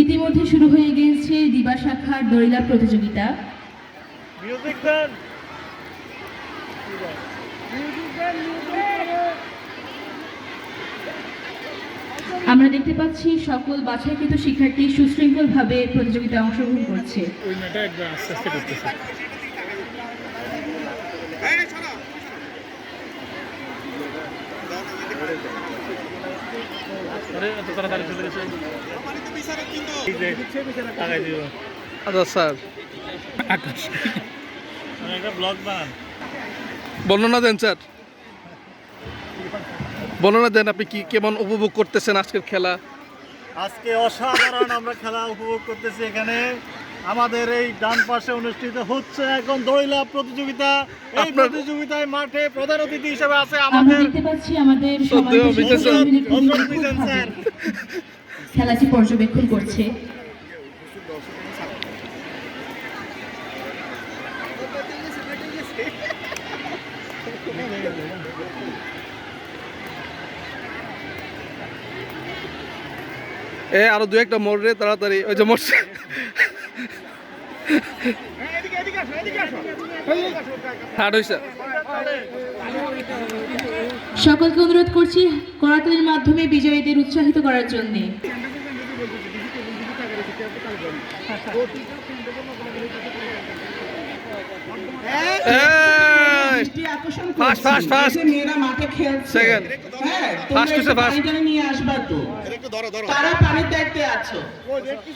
ইতিমধ্যে শুরু হয়ে গিয়েছে দিবা শাখার দড়িলা প্রতিযোগিতা। আমরা দেখতে পাচ্ছি সকল বাছাইকৃত শিক্ষার্থী সুশৃঙ্খলভাবে প্রতিযোগিতায় অংশগ্রহণ করছে। আচ্ছা স্যার, বর্ণনা দেন স্যার, বর্ণনা দেন আপনি কি কেমন উপভোগ করতেছেন আজকের খেলা? আজকে অসাধারণ আমরা খেলা উপভোগ করতেছি। এখানে আমাদের এই ডান পাশে অনুষ্ঠিত হচ্ছে এখন দড়িলা প্রতিযোগিতা। এই প্রতিযোগিতায় মাঠে প্রধান অতিথি হিসেবে আছে আমরা দেখতে পাচ্ছি আমাদের খেলাটি পর্যবেক্ষণ করছে। আরো দু একটা মোড় রে তাড়াতাড়ি, ওই যে মোড়ছে। সকলকে অনুরোধ করছি করতালির মাধ্যমে বিজয়ীদের উৎসাহিত করার জন্য। তারা পানির দায়িত্বে আছো।